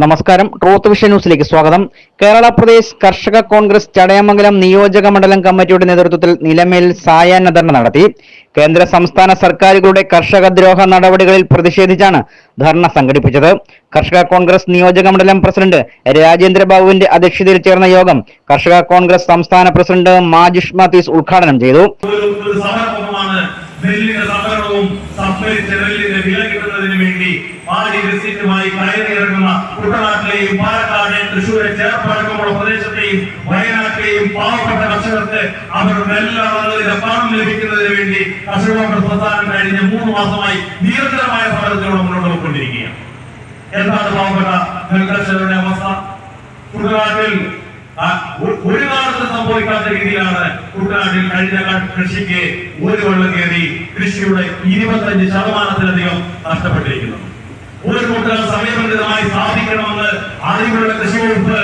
നമസ്കാരം. Truth vision ന്യൂസിലേക്ക് സ്വാഗതം. കേരള പ്രദേശ് കർഷക കോൺഗ്രസ് ചടയമംഗലം നിയോജക മണ്ഡലം കമ്മിറ്റിയുടെ നേതൃത്വത്തിൽ നിലമേലിൽ സായാഹ്ന ധർണ നടത്തി. കേന്ദ്ര സംസ്ഥാന സർക്കാരുകളുടെ കർഷക ദ്രോഹ നടപടികളിൽ പ്രതിഷേധിച്ചാണ് ധർണ സംഘടിപ്പിച്ചത്. കർഷക കോൺഗ്രസ് നിയോജക മണ്ഡലം പ്രസിഡന്റ് രാജേന്ദ്രബാബുവിന്റെ അധ്യക്ഷതയിൽ ചേർന്ന യോഗം കർഷക കോൺഗ്രസ് സംസ്ഥാന പ്രസിഡന്റ് മാജിഷ് മാത്തീസ് ഉദ്ഘാടനം ചെയ്തു. നെല്ലിന്റെ സംഭരണവും സംഭരിച്ച നെല്ലിന്റെ വില കിട്ടുന്നതിന് വേണ്ടി പാടി രസീറ്റുമായി കയറിയിറങ്ങുന്ന കുട്ടനാട്ടിലെയും പാലക്കാട് തൃശ്ശൂരെ ചേർപ്പടക്കമുള്ള പ്രദേശത്തെയും വയനാട്ടിലെയും പാവപ്പെട്ട കർഷകർക്ക് അവർ നെല്ലതിന്റെ പണം ലഭിക്കുന്നതിന് വേണ്ടി കർഷക കോൺഗ്രസ് പ്രസ്ഥാനം കഴിഞ്ഞ 3 മാസമായി നിരന്തരമായ സമരത്തിലൂടെ മുന്നോട്ട് പോയിക്കൊണ്ടിരിക്കുകയാണ്. എന്താണ് പാവപ്പെട്ട നെൽകർഷകരുടെ അവസ്ഥ? കുട്ടനാട്ടിൽ ഒരു കാലത്ത് സംഭവിക്കാത്ത രീതിയിലാണ് കുട്ടനാട്ടിൽ കഴിഞ്ഞ കൃഷിക്ക് ഒരു വെള്ളം കയറി കൃഷിയുടെ 25% നഷ്ടപ്പെട്ടിരിക്കുന്നത്. ഒരു കൂട്ടം സമയബന്ധിതമായി സ്ഥാപിക്കണമെന്ന് ആദ്യമുള്ള കൃഷി വകുപ്പ്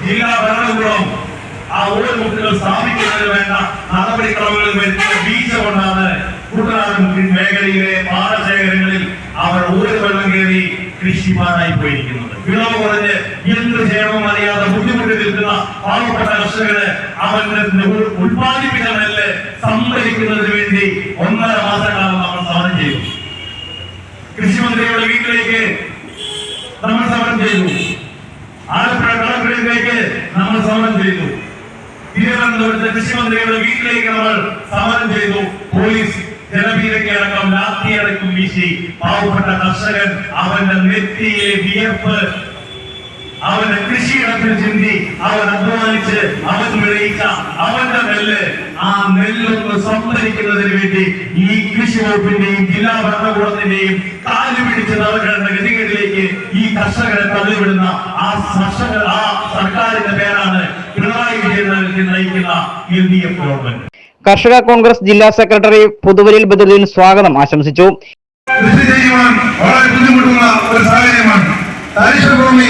ജില്ലാ ഭരണകൂടം ആ ഓരോ മുട്ടുകൾ സ്ഥാപിക്കുന്നതിന് വേണ്ട നടപടിക്രമങ്ങളിൽ വരുത്തിയ വീഴ്ച കൊണ്ടാണ് കുട്ടനാട് മേഖലയിലെ പാടശേഖരങ്ങളിൽ അവർ ഒരു വെള്ളം കയറി കൃഷി പാടായി പോയിരിക്കുന്നത്. വിളവ് കുറഞ്ഞ് എന്ത് ചെയ്യണമെന്ന് അറിയാതെ ബുദ്ധിമുട്ടി നിൽക്കുന്ന പാവപ്പെട്ട കർഷകര് അവന്റെ ഉത്പാദിപ്പിച്ച നെല്ല് സംഭരിക്കുന്നതിന് വേണ്ടി 1.5 മാസക്കാലം നമ്മൾ സമരം ചെയ്തു. കൃഷിമന്ത്രിയുടെ വീട്ടിലേക്ക് നമ്മൾ സമരം ചെയ്തു. ആലപ്പുഴ കളക്ടറേറ്റിലേക്ക് നമ്മൾ സമരം ചെയ്തു. തിരുവനന്തപുരത്തെ കൃഷിമന്ത്രിയുടെ വീട്ടിലേക്ക് നമ്മൾ സമരം ചെയ്തു. പോലീസ് ജനപീരക്കടക്കം ലാത്തിയടക്കം വീശി പാവപ്പെട്ട കർഷകൻ അവന്റെ നെറ്റിയിലെ വിയർപ്പ് അവന്റെ കൃഷിയിടത്തിൽ ചിന്തി അവൻ അധ്വാനിച്ച് അവൻ വിളയിച്ച അവന്റെ നെല്ല് ആ നെല്ലൊന്ന് സംഭരിക്കുന്നതിന് വേണ്ടി ഈ കൃഷി വകുപ്പിന്റെയും ജില്ലാ ഭരണകൂടത്തിന്റെയും കാല് പിടിച്ച് നടക്കേണ്ട ഗതികളിലേക്ക് ഈ കർഷകരെ തള്ളിവിടുന്ന ആ സർക്കാരിന്റെ പേരാണ് പിണറായി വിജയൻ നയിക്കുന്ന LDF ഗവൺമെന്റ്. കർഷക കോൺഗ്രസ് ജില്ലാ സെക്രട്ടറി പുതുവലിൽ ബദറുദ്ദീൻ സ്വാഗതം ആശംസിച്ചു. കൃഷി ചെയ്യുവാൻ വളരെ ബുദ്ധിമുട്ടുള്ള ഒരു സാഹചര്യമാണ്. തരിശുഭൂമി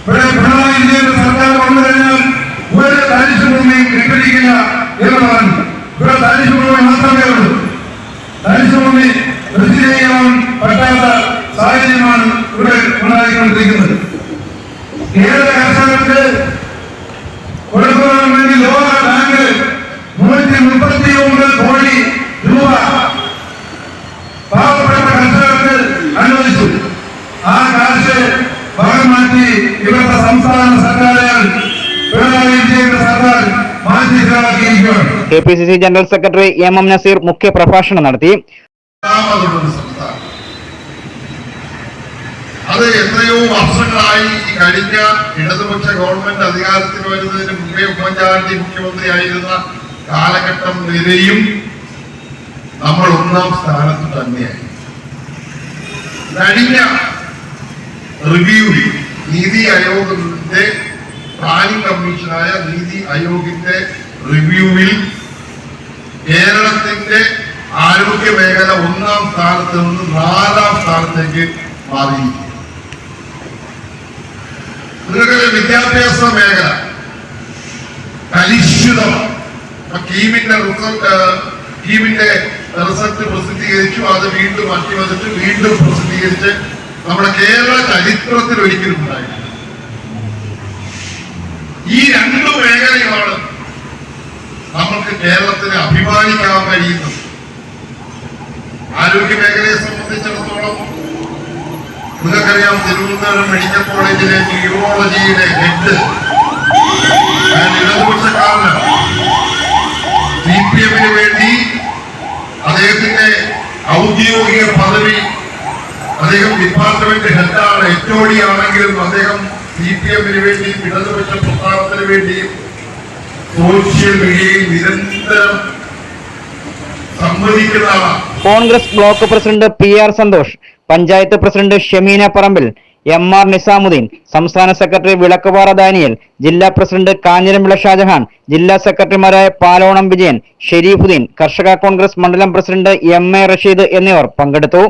ഇവിടെ പിണറായി വിജയന്റെ സർക്കാർ വന്നു കഴിഞ്ഞാൽ ഒരു തരിശുഭൂമിയും വിഘടിക്കില്ല എന്നുള്ളതാണ്. ഇവിടെ തരിശുഭൂമി മാത്രമേ ഉള്ളൂ. തരിശുഭൂമി കൃഷി ചെയ്യാൻ പറ്റാത്ത സാഹചര്യമാണ് ഇവിടെ ഉണ്ടായിക്കൊണ്ടിരിക്കുന്നത്. കേരള കർഷകർക്ക് കൊടുക്കുവാൻ വേണ്ടി ലോക ബാങ്ക് 139 കോടി രൂപ പാവപ്പെട്ട കർഷകർക്ക് അനുവദിച്ചു. ആ കാശ് ഭാഗം മാറ്റി ഇവിടുത്തെ സംസ്ഥാന സർക്കാരുകൾ പിണറായി വിജയന്റെ സർക്കാർ മാറ്റി ചെലവാക്കിയിരിക്കുകയാണ്. KPCC general secretary MM Naseer മുഖ്യ പ്രഭാഷണം നടത്തി. അത് എത്രയോ വർഷങ്ങളായി ഈ കഴിഞ്ഞ ഇടതുപക്ഷ ഗവൺമെന്റ് അധികാരത്തിൽ വരുന്നതിന് മുമ്പേ ഉമ്മൻചാണ്ടി മുഖ്യമന്ത്രിയായിരുന്ന കാലഘട്ടം വരെയും നമ്മൾ 1ാം സ്ഥാനത്ത് തന്നെയായി. കഴിഞ്ഞ റിവ്യൂവിൽ നീതി ആയോഗിന്റെ പ്ലാനിംഗ് കമ്മീഷനായ നീതി ആയോഗിന്റെ റിവ്യൂവിൽ കേരളത്തിന്റെ ആരോഗ്യ മേഖല 1ാം സ്ഥാനത്ത് നിന്ന് 4ാം സ്ഥാനത്തേക്ക് മാറിയിരിക്കുന്നു. നിങ്ങളുടെ വിദ്യാഭ്യാസ മേഖല കലുഷിതമാണ്. കീമിന്റെ റിസൾട്ട് പ്രസിദ്ധീകരിച്ചു. അത് വീണ്ടും മാറ്റി വന്നിട്ട് വീണ്ടും പ്രസിദ്ധീകരിച്ച് നമ്മുടെ കേരള ചരിത്രത്തിൽ ഒരിക്കലും ഉണ്ടായില്ല. ഈ 2 മേഖലയാണ് നമുക്ക് കേരളത്തിന് അഭിമാനിക്കാൻ കഴിയുന്നത്. ആരോഗ്യ മേഖലയെ സംബന്ധിച്ചിടത്തോളം നിങ്ങൾക്കറിയാം, തിരുവനന്തപുരം മെഡിക്കൽ കോളേജിലെ ന്യൂറോളജിയുടെ ഹെഡ് ഇടതുപക്ഷക്കാരനാണ്. CPM വേണ്ടി അദ്ദേഹത്തിന്റെ ഔദ്യോഗിക പദവി, അദ്ദേഹം ഡിപ്പാർട്ട്മെന്റ് ഹെഡാണ്. HOD ആണെങ്കിലും അദ്ദേഹം CPM വേണ്ടി ഇടതുപക്ഷ പ്രസ്ഥാനത്തിന് വേണ്ടിയും സോഷ്യൽ മീഡിയയിൽ നിരന്തരം സംവദിക്കുന്ന ആളാണ്. Congress block president PR Santhosh, panchayat president Shameena Parambil, MR Nizamuddin, സംസ്ഥാന സെക്രട്ടറി വിളക്കുപാറ ദാനിയൽ, ജില്ലാ പ്രസിഡന്റ് കാഞ്ഞിരംവിള ഷാജഹാൻ, ജില്ലാ സെക്രട്ടറിമാരായ പാലോണം വിജയൻ, ഷെരീഫുദ്ദീൻ, കർഷക കോൺഗ്രസ് മണ്ഡലം പ്രസിഡന്റ് MA റഷീദ് എന്നിവർ പങ്കെടുത്തു.